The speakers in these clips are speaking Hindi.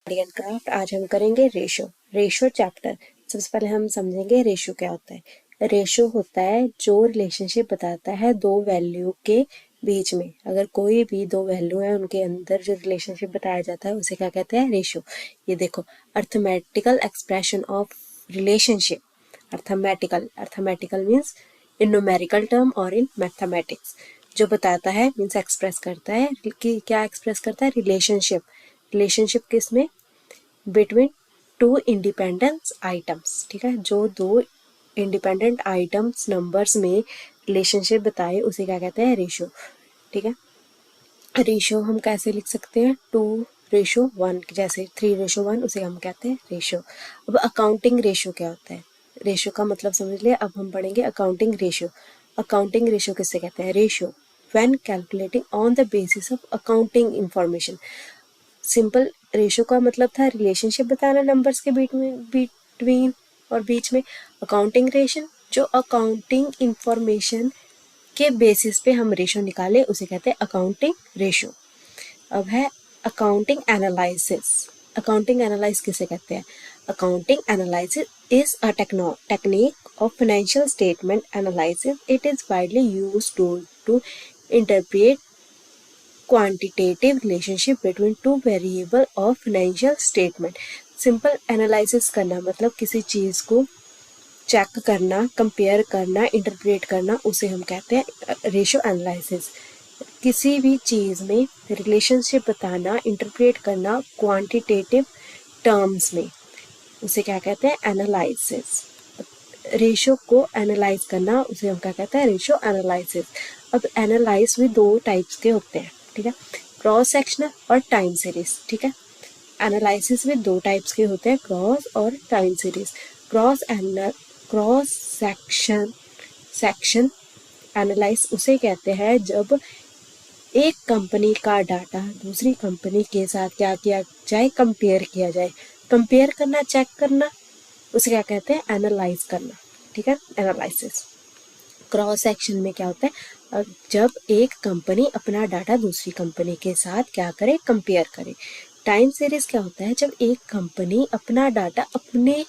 And craft. आज हम करेंगे रेशो चैप्टर। सबसे पहले हम समझेंगे रेशो क्या होता है। रेशो होता है जो रिलेशनशिप बताता है दो वैल्यू के बीच में। अगर कोई भी दो वैल्यू है उनके अंदर जो रिलेशनशिप बताया जाता है उसे क्या कहते हैं, रेशो। ये देखो, arithmetical expression of relationship. Arithmetical means in numerical term और इन मैथमेटिक्स। जो बताता है मीन्स एक्सप्रेस करता है कि क्या एक्सप्रेस करता है, रिलेशनशिप किसमें, बिटवीन टू इंडिपेंडेंट आइटम्स। ठीक है, जो दो इंडिपेंडेंट आइटम्स नंबर्स में रिलेशनशिप बताए उसे क्या कहते हैं, रेशो। ठीक है, रेशो हम कैसे लिख सकते हैं, 2:1, जैसे 3:1 उसे हम कहते हैं रेशो। अब अकाउंटिंग रेशो क्या होता है, रेशो का मतलब समझ लिया। अब हम पढ़ेंगे अकाउंटिंग रेशो। अकाउंटिंग रेशो किससे कहते हैं, ratio when calculating on the basis of accounting information. Simple, ratio का मतलब था रिलेशनशिप बताना नंबर्स के बिटवीन और बीच में। अकाउंटिंग रेशन जो अकाउंटिंग इंफॉर्मेशन के बेसिस पे हम रेशो निकाले उसे कहते हैं अकाउंटिंग रेशो। अब है अकाउंटिंग एनालिसिस। अकाउंटिंग एनालाइज किसे कहते हैं, accounting analysis is a technique of financial statement analysis. It is widely used to interpret quantitative relationship between two variable of financial statement. Simple, analysis करना मतलब किसी चीज़ को चेक करना, कंपेयर करना, इंटरप्रेट करना, उसे हम कहते हैं रेशो एनालिसिस। किसी भी चीज़ में रिलेशनशिप बताना, इंटरप्रेट करना क्वांटिटेटिव टर्म्स में, उसे क्या कहते हैं, एनालिसिस। रेशो को एनालाइज करना उसे हम क्या कहते हैं, रेशो एनालिसिस। अब एनालाइज भी दो टाइप्स के होते हैं, ठीक है, क्रॉस सेक्शनल और टाइम सीरीज। ठीक है, एनालिसिस भी दो टाइप्स के होते हैं, क्रॉस और time series. Cross section analyse उसे कहते हैं जब एक कंपनी का डाटा दूसरी कंपनी के साथ क्या किया जाए, कंपेयर किया जाए। कंपेयर करना, चेक करना, उसे क्या कहते हैं, एनालाइज करना। ठीक है, एनालिसिस। क्रॉस सेक्शन में क्या होता है, जब एक कंपनी अपना डाटा दूसरी कंपनी के साथ क्या करे, कंपेयर करे। टाइम सीरीज क्या होता है, जब एक कंपनी अपना डाटा अपने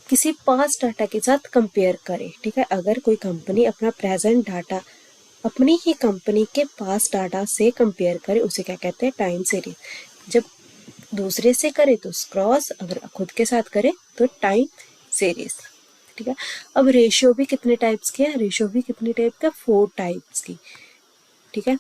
किसी पास्ट डाटा के साथ कंपेयर करे। ठीक है, अगर कोई कंपनी अपना प्रेजेंट डाटा अपनी ही कंपनी के पास डाटा से कंपेयर करे उसे क्या कहते हैं, टाइम सीरीज। जब दूसरे से करे तो क्रॉस, अगर खुद के साथ करे तो टाइम सीरीज। ठीक है, अब रेशियो भी कितने टाइप्स के हैं, रेशियो भी कितने टाइप का, 4 टाइप्स की। ठीक है,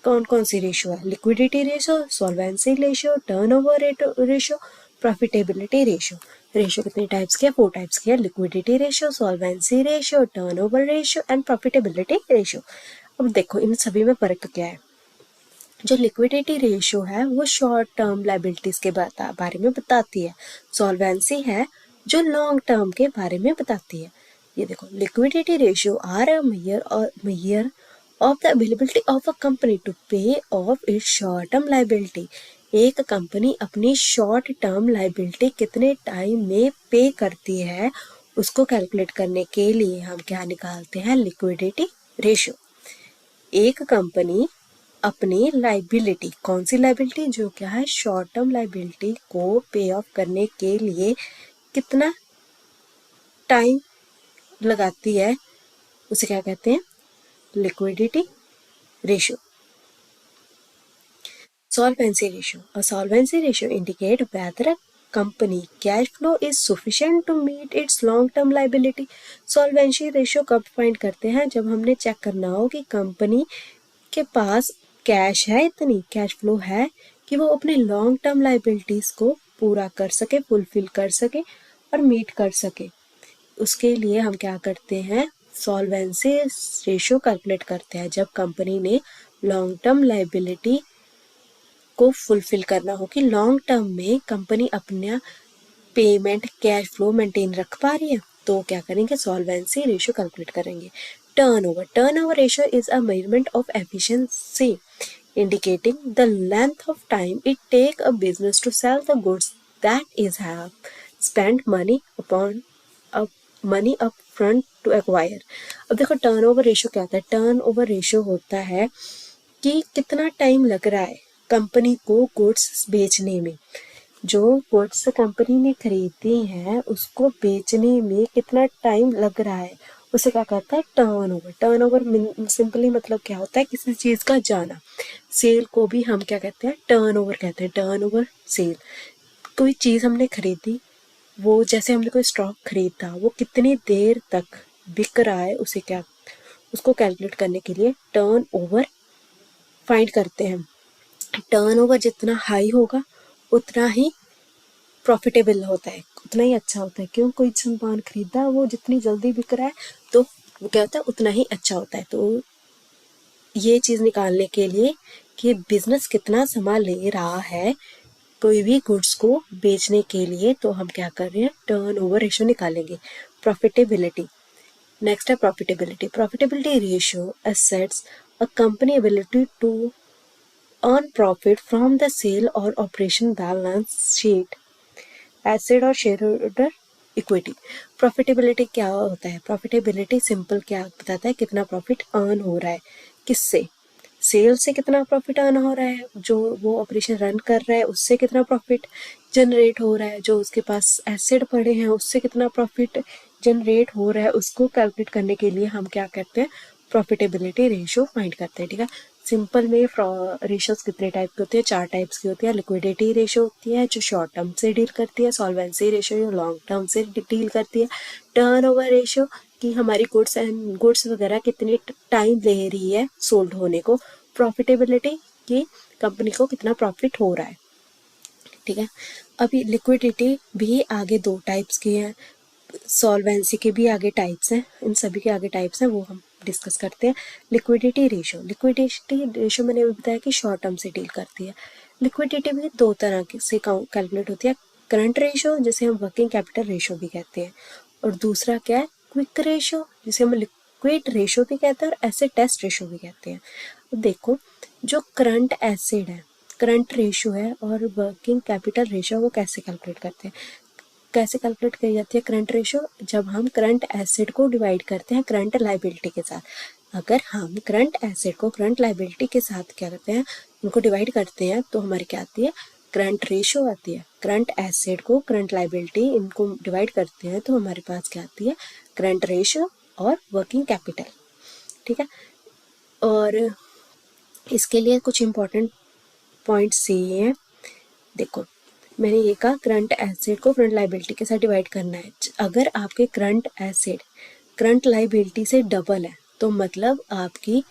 कौन कौन सी रेशियो है, liquidity ratio, solvency ratio, turnover ratio, profitability ratio. Ratio कितने टाइप्स के, 4 टाइप्स के हैं, liquidity ratio, solvency ratio, turnover ratio and profitability ratio. अब देखो इन सभी में फर्क क्या है। जो लिक्विडिटी रेशियो है वो शॉर्ट टर्म लायबिलिटीज के बारे में बताती है। सॉल्वेंसी है जो लॉन्ग टर्म के बारे में बताती है। ये देखो, liquidity ratio are a measure of the availability of a company to pay off its short term liability. एक कंपनी अपनी शॉर्ट टर्म लायबिलिटी कितने टाइम में पे करती है उसको कैलकुलेट करने के लिए हम क्या निकालते हैं, लिक्विडिटी रेशियो। एक कंपनी अपनी लाइबिलिटी, कौन सी लाइबिलिटी, जो क्या है, शॉर्ट टर्म लाइबिलिटी को पे ऑफ करने के लिए कितना टाइम लगाती है उसे क्या कहते हैं, liquidity ratio. Solvency ratio, a solvency ratio indicate whether company cash flow is sufficient to meet its long term liability. Solvency ratio कब फाइंड करते हैं, जब हमने चेक करना हो कि कंपनी के पास कैश है, इतनी कैश फ्लो है कि वो अपने लॉन्ग टर्म लाइबिलिटीज को पूरा कर सके, फुलफिल कर सके और मीट कर सके। उसके लिए हम क्या करते हैं, सॉल्वेंसी रेशियो कैलकुलेट करते हैं जब कंपनी ने लॉन्ग टर्म लाइबिलिटी को फुलफिल करना हो कि लॉन्ग टर्म में कंपनी अपना पेमेंट कैश फ्लो मेंटेन रख पा रही है, तो क्या करेंगे, सॉल्वेंसी रेशियो कैलकुलेट करेंगे। Turnover ratio is a measurement of efficiency indicating the length of time it take a business to sell the goods that is have spent money up front to acquire। अब देखो टर्नओवर रेशियो क्या होता है, टर्नओवर रेशियो होता है कि कितना टाइम लग रहा है कंपनी को गुड्स बेचने में। जो गुड्स कंपनी ने खरीदी हैं उसको बेचने में कितना टाइम लग रहा है, उसे क्या कहता है, टर्नओवर। टर्नओवर सिंपली मतलब क्या होता है, किसी चीज़ का जाना। सेल को भी हम क्या कहते हैं, टर्नओवर कहते हैं, टर्नओवर सेल। कोई चीज़ हमने खरीदी, वो जैसे हमने कोई स्टॉक खरीदा, वो कितनी देर तक बिक रहा है, उसे क्या, उसको कैलकुलेट करने के लिए टर्नओवर फाइंड करते हैं। टर्नओवर जितना हाई होगा उतना ही प्रॉफिटेबल होता है, उतना ही अच्छा होता है। क्यों, कोई सामान खरीदा, वो जितनी जल्दी बिक रहा है तो वो क्या होता है, उतना ही अच्छा होता है। तो ये चीज़ निकालने के लिए कि बिजनेस कितना समय ले रहा है कोई भी गुड्स को बेचने के लिए, तो हम क्या कर रहे हैं, टर्न ओवर रेशो निकालेंगे। प्रॉफिटेबिलिटी, नेक्स्ट है profitability. Profitability ratio assets a company ability to earn profit from the sale और ऑपरेशन बैलेंस शीट, एसिड और शेयर होल्डर इक्विटी। प्रॉफिटेबिलिटी क्या होता है, प्रॉफिटेबिलिटी सिंपल क्या बताता है, कितना प्रॉफिट अर्न हो रहा है, किससे, सेल से कितना प्रॉफिट अर्न हो रहा है, जो वो ऑपरेशन रन कर रहा है उससे कितना प्रॉफिट जनरेट हो रहा है, जो उसके पास एसिड पड़े हैं उससे कितना प्रॉफिट जनरेट हो रहा है, उसको कैलकुलेट करने के लिए हम क्या करते हैं, प्रॉफिटेबिलिटी रेशियो फाइंड करते हैं। ठीक है, सिंपल में रेशियोज कितने टाइप के होते हैं, 4 टाइप्स की होती है। लिक्विडिटी रेशियो होती है जो शॉर्ट टर्म से डील करती है, सॉल्वेंसी रेशियो जो लॉन्ग टर्म से डील करती है, टर्नओवर रेशियो कि हमारी गुड्स वगैरह कितनी टाइम ले रही है सोल्ड होने को, प्रॉफिटेबिलिटी कि कंपनी को कितना प्रॉफिट हो रहा है। ठीक है, अभी लिक्विडिटी भी आगे 2 टाइप्स की है, सॉल्वेंसी के भी आगे टाइप्स हैं, इन सभी के आगे टाइप्स हैं, वो हम डिस्कस करते हैं। लिक्विडिटी रेशियो मैंने अभी बताया कि शॉर्ट टर्म से डील करती है। लिक्विडिटी भी 2 तरह से कैलकुलेट होती है, करंट रेशियो जिसे हम वर्किंग कैपिटल रेशियो भी कहते हैं, और दूसरा क्या है, क्विक रेशियो जिसे हम लिक्विड रेशियो भी कहते हैं और एसिड टेस्ट रेशियो भी कहते हैं। अब देखो, जो करंट एसिड है, करंट रेशियो है, और वर्किंग कैपिटल रेशियो, वो कैसे कैलकुलेट करते हैं, कैसे कैलकुलेट करी जाती है करंट रेशियो, जब हम करंट एसिड को डिवाइड करते हैं करंट लाइबिलिटी के साथ। अगर हम करंट एसिड को करंट लाइबिलिटी के साथ क्या करते हैं, उनको डिवाइड करते हैं, तो हमारी क्या आती है, करंट रेशियो आती है। करंट एसिड को करंट लाइबिलिटी इनको डिवाइड करते हैं तो हमारे पास क्या आती है, करंट रेशियो और वर्किंग कैपिटल। ठीक है, और इसके लिए कुछ इंपॉर्टेंट पॉइंट्स ये हैं। देखो, मैंने ये कहा करंट एसिड को करंट लाइबिलिटी के साथ डिवाइड करना है। अगर आपके करंट एसिड करंट लाइबिलिटी से डबल है तो मतलब आपकी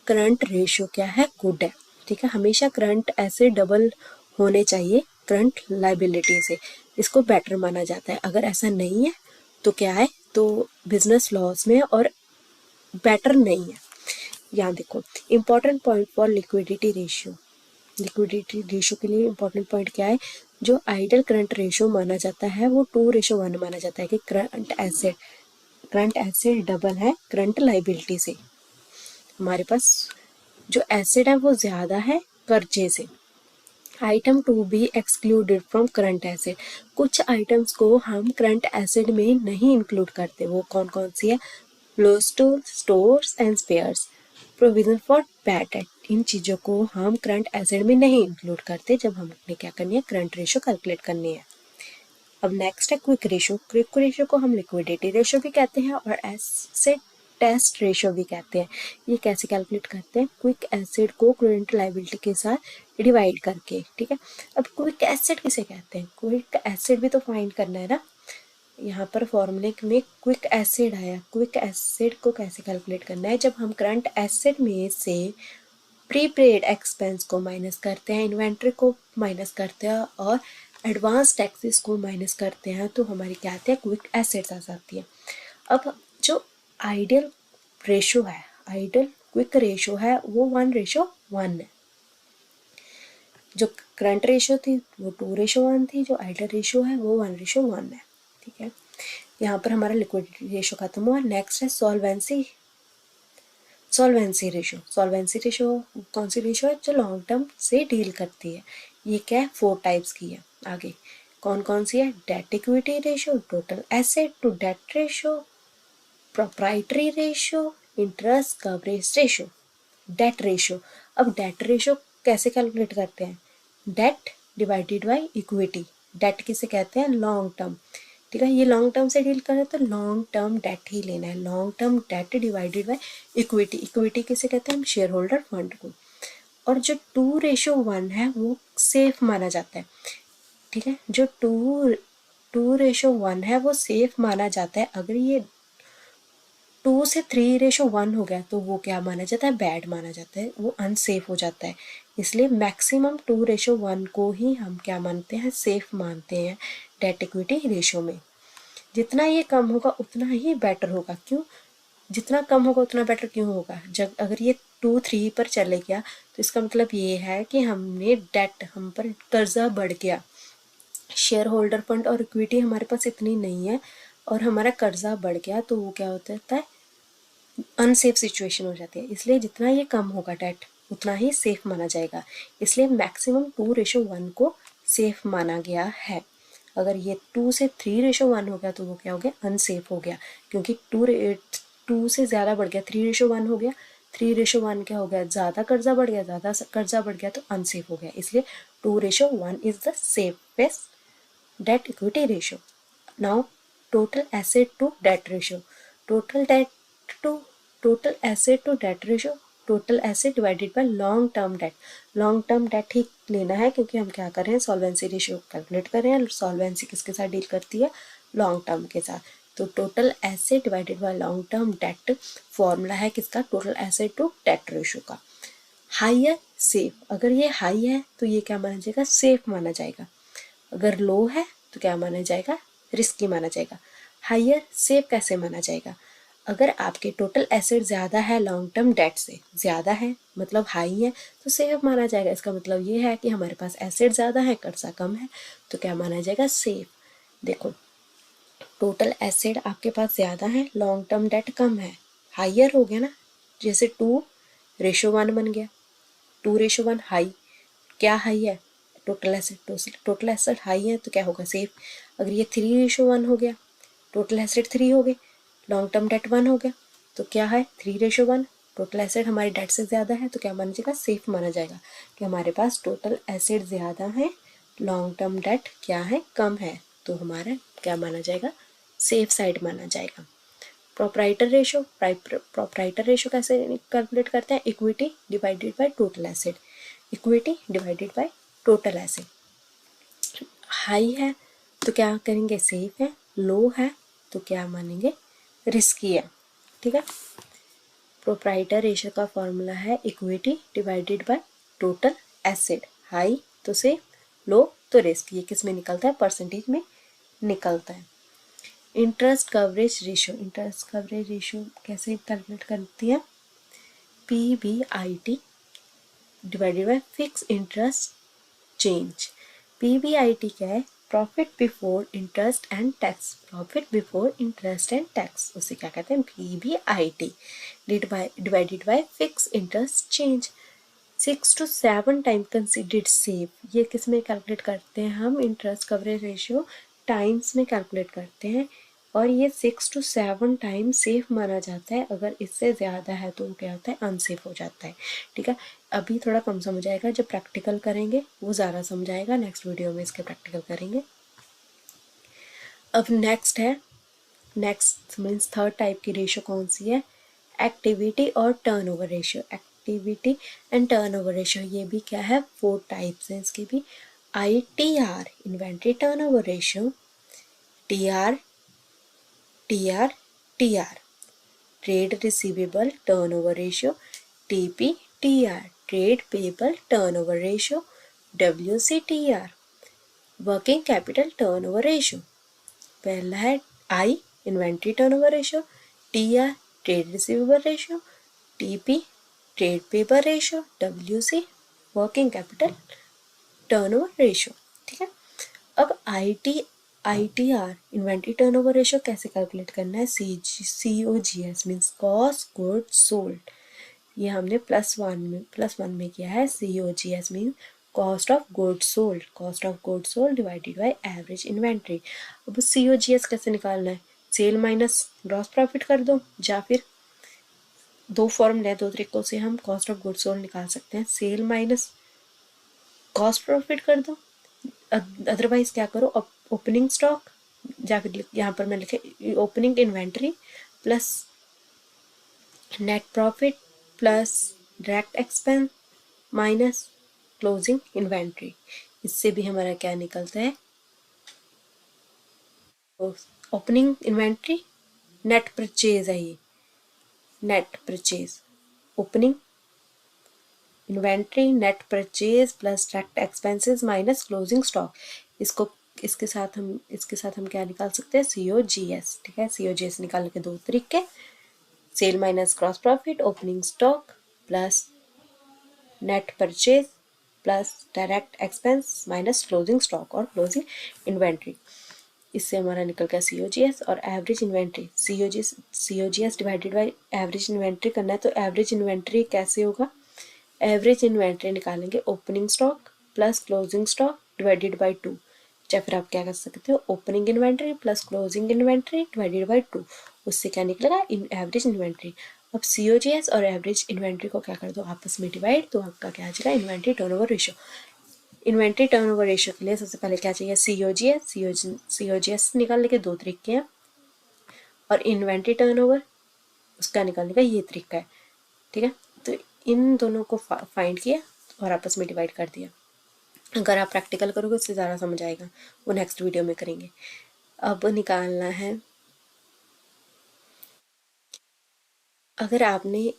करंट रेशियो क्या है, गुड है। ठीक है, हमेशा करंट एसिड डबल होने चाहिए करंट लाइबिलिटी से, इसको बेटर माना जाता है। अगर ऐसा नहीं है तो क्या है, तो बिजनेस लॉस में और बेटर नहीं है। यहाँ देखो, important point for liquidity ratio. Liquidity ratio के लिए इंपॉर्टेंट पॉइंट क्या है, जो आइडियल करंट रेशियो माना जाता है वो 2:1 माना जाता है कि करंट एसिड डबल है करंट लाइबिलिटी से। हमारे पास जो एसिड है वो ज़्यादा है कर्जे से। Item to be excluded from current acid, कुछ आइटम्स को हम करंट एसिड में नहीं इंक्लूड करते, वो कौन कौन सी है, stores and spares, provision for bad debt, इन चीज़ों को हम करंट एसिड में नहीं इंक्लूड करते जब हमने क्या करनी है, करंट रेशियो कैलकुलेट करनी है। अब नेक्स्ट है क्विक रेशियो। क्विक रेशियो को हम लिक्विडिटी रेशियो भी कहते हैं और एसिड टेस्ट रेशियो भी कहते हैं। ये कैसे कैलकुलेट करते हैं, क्विक एसिड को करंट लाइबिलिटी के साथ डिवाइड करके। ठीक है, अब क्विक एसिड किसे कहते हैं, क्विक एसिड भी तो फाइंड करना है ना। यहाँ पर फॉर्मूले में क्विक एसिड आया, क्विक एसिड को कैसे कैलकुलेट करना है, जब हम करंट एसिड में से प्रीपेड एक्सपेंस को माइनस करते हैं, इन्वेंट्री को माइनस करते हैं और एडवांस टैक्सेस को माइनस करते हैं, तो हमारी क्या आती है, क्विक एसेट्स आ जाती है। अब जो आइडियल रेशो है, आइडियल क्विक रेशो है, वो 1:1 है। जो करंट रेशो थी वो 2:1 थी, जो आइडियल रेशो है वो 1:1 है। ठीक है, यहाँ पर हमारा लिक्विडिटी रेशो खत्म हुआ। नेक्स्ट है सॉल्वेंसी रेशो। सॉल्वेंसी रेशो कौन सी रेशो है, जो लॉन्ग टर्म से डील करती है। ये क्या है, 4 टाइप्स की है। आगे कौन कौन सी है, debt equity ratio, total asset to debt ratio, proprietary ratio, interest coverage ratio, debt ratio. अब डेट रेशो कैसे कैलकुलेट करते हैं, debt divided by equity, debt किसे कहते हैं, लॉन्ग टर्म, ठीक है। ये लॉन्ग टर्म से डील कर रहे हैं तो लॉन्ग टर्म डेट ही लेना है, long term date divided by equity. Equity किसे कहते हैं हम, शेयर होल्डर फंड को। और जो 2:1 है वो सेफ माना जाता है, ठीक है। जो 2:1 है वो सेफ माना जाता है। अगर ये 2 से 3:1 हो गया तो वो क्या माना जाता है, बैड माना जाता है, वो अनसेफ हो जाता है। इसलिए मैक्सिमम 2:1 को ही हम क्या मानते हैं, सेफ मानते हैं डेट इक्विटी रेशियो में। जितना ये कम होगा उतना ही बेटर होगा। क्यों, जितना कम होगा उतना बेटर क्यों होगा, जब अगर ये 2-3 पर चले गया तो इसका मतलब ये है कि हमने डेट, हम पर कर्जा बढ़ गया, शेयर होल्डर फंड और इक्विटी हमारे पास इतनी नहीं है और हमारा कर्जा बढ़ गया, तो वो क्या होता है, अनसेफ सिचुएशन हो जाती है। इसलिए जितना ये कम होगा डेट उतना ही सेफ माना जाएगा। इसलिए मैक्सिमम 2:1 को सेफ माना गया है। अगर ये 2 से 3:1 हो गया तो वो क्या हो गया, अनसेफ हो गया, क्योंकि 2 से ज़्यादा बढ़ गया, 3:1 हो गया, 3:1 क्या हो गया, ज़्यादा कर्जा बढ़ गया, ज़्यादा कर्जा बढ़ गया तो अनसेफ हो गया। इसलिए 2:1 is the safest debt equity ratio. Now total asset to debt ratio. Total debt to total asset to debt ratio. Total asset divided by long term debt. Long term debt ही लेना है क्योंकि हम क्या कर रहे हैं, सॉल्वेंसी रेशियो कैलकुलेट कर रहे हैं। सॉल्वेंसी किसके साथ डील करती है, लॉन्ग टर्म के साथ। तो total asset divided by long term debt formula है किसका, total asset to debt ratio का। हाई सेफ, अगर ये हाई है तो ये क्या माना जाएगा, सेफ माना जाएगा। अगर लो है तो क्या माना जाएगा, रिस्की माना जाएगा। हायर सेफ कैसे माना जाएगा, अगर आपके टोटल एसेट ज़्यादा है लॉन्ग टर्म डेट से ज़्यादा है, मतलब हाई है, तो सेफ माना जाएगा। इसका मतलब ये है कि हमारे पास एसेट ज़्यादा है, कर्जा कम है, तो क्या माना जाएगा, सेफ। देखो टोटल एसेट आपके पास ज़्यादा है, लॉन्ग टर्म डेट कम है, हायर हो गया ना, जैसे 2:1 बन गया, 2:1 हाई, क्या हाई है, total asset, total asset high है तो क्या होगा, सेफ। अगर ये 3:1 हो गया, टोटल एसेट 3 हो गए, लॉन्ग टर्म डेट 1 हो गया, तो क्या है 3:1, टोटल एसेट हमारी डेट से ज़्यादा है तो क्या माना जाएगा, सेफ माना जाएगा कि हमारे पास टोटल एसेट ज़्यादा है, लॉन्ग टर्म डेट क्या है, कम है, तो हमारा क्या माना जाएगा, सेफ साइड माना जाएगा। प्रोप्राइटर रेशो, प्रोप्राइटर रेशो कैसे कैलकुलेट करते हैं, equity divided by total asset, equity divided by total asset. High है तो क्या करेंगे, सेफ है, लो है तो क्या मानेंगे, रिस्की है, ठीक है। प्रोप्राइटर रेशियो का फॉर्मूला है equity divided by total asset, high तो सेफ, लो तो रिस्क। ये किस में निकलता है, परसेंटेज में निकलता है। Interest coverage ratio, interest coverage ratio कैसे कैलकुलेट करती है, PBIT divided by fix interest change. PBIT क्या है, profit before interest and tax, profit before interest and tax, उसे क्या कहते हैं, PBIT divided by fix interest change. 6 to 7 time considered safe, ये किस में कैलकुलेट करते हैं हम, इंटरेस्ट कवरेज रेशियो टाइम्स में कैलकुलेट करते हैं, और ये 6 to 7 टाइम सेफ माना जाता है। अगर इससे ज़्यादा है तो क्या होता है, अनसेफ हो जाता है, ठीक है। अभी थोड़ा कम समझ आएगा, जब प्रैक्टिकल करेंगे वो ज़्यादा समझ आएगा, नेक्स्ट वीडियो में इसके प्रैक्टिकल करेंगे। अब नेक्स्ट है, नेक्स्ट मीन्स थर्ड टाइप की रेशियो कौन सी है, एक्टिविटी और turnover ratio. Activity and turnover ratio, ये भी क्या है, 4 टाइप्स हैं इसके भी। ITR inventory turnover ratio, TR TR TR trade receivable turnover ratio, TPTR trade payable turnover ratio, WCTR working capital turnover ratio. पहला है I inventory turnover ratio, TR trade receivable ratio, TP trade payable ratio, WC working capital turnover ratio, ठीक है। अब ITR इन्वेंट्री टर्नओवर रेशियो कैसे कैलकुलेट करना है, COGS means cost goods sold, ये हमने +1 में किया है। COGS means cost of goods sold, cost of goods sold divided by average inventory. अब COGS कैसे निकालना है, सेल माइनस ग्रॉस प्रॉफिट कर दो, या फिर दो फॉर्मूले, दो तरीकों से हम कॉस्ट ऑफ गुड्स सोल्ड निकाल सकते हैं। सेल माइनस कॉस्ट प्रॉफिट कर दो, अदरवाइज क्या करो, ओपनिंग स्टॉक जाकर यहाँ पर मैं लिखे opening inventory plus net profit plus direct expense minus closing inventory. इससे भी हमारा क्या निकलता है, ओपनिंग इन्वेंट्री नेट परचेज है, ये net purchase opening inventory net purchase plus direct expenses minus closing stock. इसको इसके साथ हम क्या निकाल सकते हैं, COGS। ठीक है, COGS निकालने के दो तरीके, sale minus cross profit, opening stock plus net purchase plus direct expense minus closing stock और क्लोजिंग इन्वेंट्री। इससे हमारा निकल गया COGS और average inventory. COGS divided by average inventory करना है, तो एवरेज इन्वेंट्री कैसे होगा, एवरेज इन्वेंट्री निकालेंगे opening stock plus closing stock divided by 2, या फिर आप क्या कर सकते हो, opening inventory plus closing inventory divided by 2, उससे क्या निकलेगा, एवरेज इन्वेंट्री। अब COGS और एवरेज इन्वेंट्री को क्या कर दो आपस में डिवाइड, तो आपका क्या आ जाएगा, inventory turnover ratio. Inventory turnover ratio के लिए सबसे पहले क्या चाहिए, COGS निकालने के दो तरीके हैं, और इन्वेंट्री टर्नओवर उसका निकालने का ये तरीका है। ठीक है, तो इन दोनों को फाइंड किया और आपस में डिवाइड कर दिया। अगर आप प्रैक्टिकल करोगे उससे ज़्यादा समझ आएगा, वो नेक्स्ट वीडियो में करेंगे। अब निकालना है, अगर आपने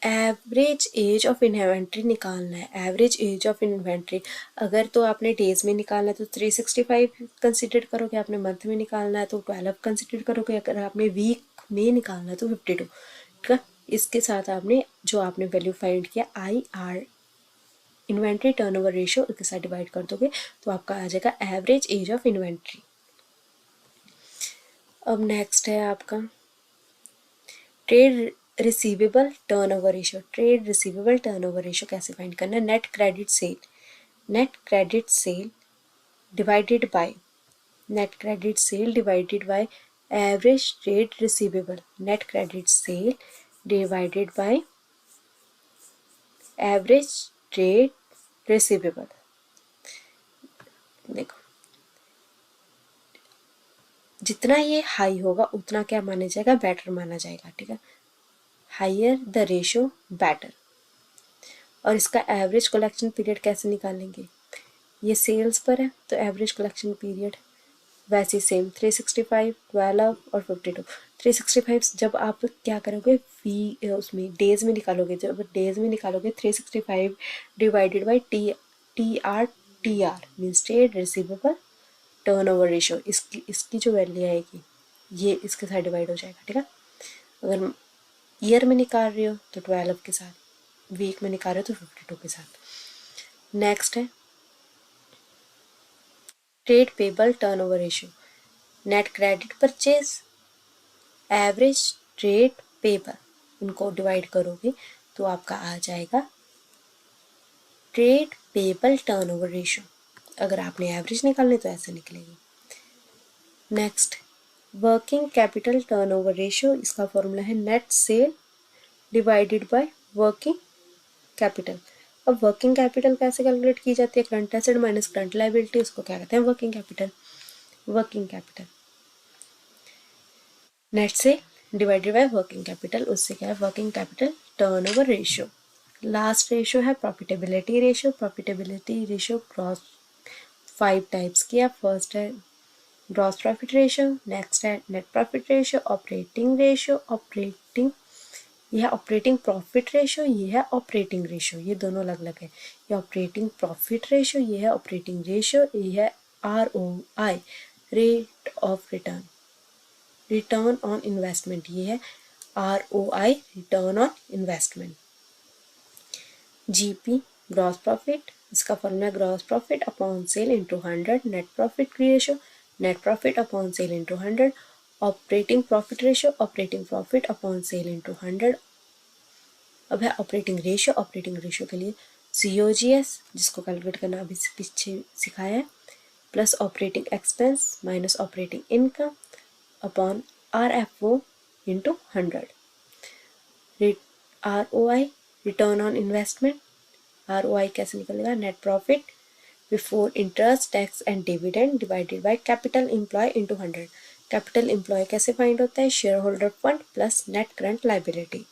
एवरेज एज ऑफ इन्वेंट्री निकालना है, एवरेज एज ऑफ इन्वेंट्री, अगर तो आपने डेज में निकालना है तो 365 कंसिडर करोगे, आपने मंथ में निकालना है तो 12 कंसिडर करोगे, अगर आपने वीक में निकालना है तो 52। ठीक है, इसके साथ आपने जो आपने वैल्यू फाइंड किया IR इन्वेंट्री टर्नओवर रेशियो इसके साथ डिवाइड कर दोगे तो आपका आ जाएगा एवरेज एज ऑफ इन्वेंट्री। अब नेक्स्ट है आपका trade receivable turnover ratio. Trade receivable turnover रेशियो कैसे फाइंड करना है, net credit sale divided by net credit sale divided by average trade receivable, net credit sale divided by average trade receivable. देखो जितना ये हाई होगा उतना क्या माना जाएगा, बेटर माना जाएगा। ठीक है, हायर द रेशियो बेटर। और इसका एवरेज कलेक्शन पीरियड कैसे निकालेंगे, ये सेल्स पर है तो एवरेज कलेक्शन पीरियड वैसे सेम 365, 12 और 52। 365 जब आप क्या करोगे उसमें डेज में निकालोगे, जब डेज में निकालोगे 365 divided by TR means trade receivable turnover ratio, इसकी जो वैल्यू आएगी ये इसके साथ डिवाइड हो जाएगा। ठीक है, अगर ईयर में निकाल रहे हो तो 12 के साथ, वीक में निकाल रहे हो तो 52 के साथ। नेक्स्ट है trade payable turnover ratio, net credit purchase average trade payable, उनको डिवाइड करोगे तो आपका आ जाएगा ट्रेड पेबल टर्नओवर रेशियो। अगर आपने एवरेज निकालने तो ऐसे निकलेगी। Next working capital turnover ratio, इसका फॉर्मूला है net cell divided by working capital. अब वर्किंग कैपिटल कैसे कैलकुलेट की जाती है, current asset minus current liability, उसको क्या कहते हैं, वर्किंग कैपिटल नेट से डिवाइडेड बाय वर्किंग कैपिटल, उससे क्या है working capital turnover ratio. Last ratio है प्रॉफिटेबिलिटी रेशियो ग्रॉस 5 टाइप्स की है। फर्स्ट है ग्रॉस प्रॉफिट रेशियो, नेक्स्ट है नेट प्रॉफिट रेशियो, ऑपरेटिंग यह है ऑपरेटिंग प्रॉफिट रेशियो, ये है ऑपरेटिंग रेशियो, ये दोनों अलग अलग है। ये ऑपरेटिंग प्रॉफिट रेशियो, ये है ऑपरेटिंग रेशियो, ये है ROI rate of return on investment, ये है ROI return on investment. GP gross profit, इसका formula gross profit upon sale into 100, net profit ratio net profit upon sale into 100, operating profit ratio upon sale into 100। अब है ऑपरेटिंग रेशियो के लिए COGS, जिसको कैलकुलेट करना अभी से पीछे सिखाया है, plus operating expense minus operating income upon RFO into 100। ROI return on investment, ROI कैसे निकलेगा, net profit before interest tax and dividend divided by capital employ into 100। Capital employ कैसे फाइंड होता है? Share holder fund plus net current liability.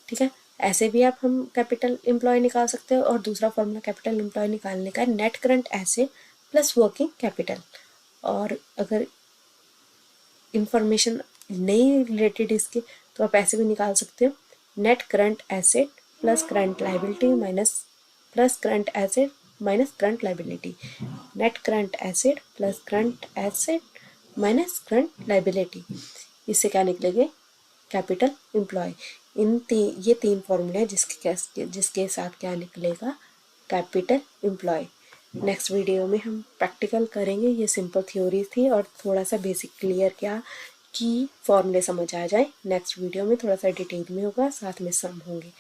ठीक है, ऐसे भी आप हम कैपिटल एम्प्लॉय निकाल सकते हो। और दूसरा फॉर्मूला कैपिटल एम्प्लॉय निकालने का net current asset plus working capital. और अगर इंफॉर्मेशन नहीं रिलेटेड इसके तो आप ऐसे भी निकाल सकते हो, net current asset plus current liability minus plus current asset minus current liability. Net current asset plus current asset minus current liability, इससे क्या निकलेंगे? Capital employ. ये तीन फॉर्मूले हैं जिसके साथ क्या निकलेगा? Capital employ. नेक्स्ट वीडियो में हम प्रैक्टिकल करेंगे। ये सिंपल थ्योरी थी और थोड़ा सा बेसिक क्लियर किया कि फॉर्मूले समझ आ जाए। नेक्स्ट वीडियो में थोड़ा सा डिटेल में होगा, साथ में सम होंगे।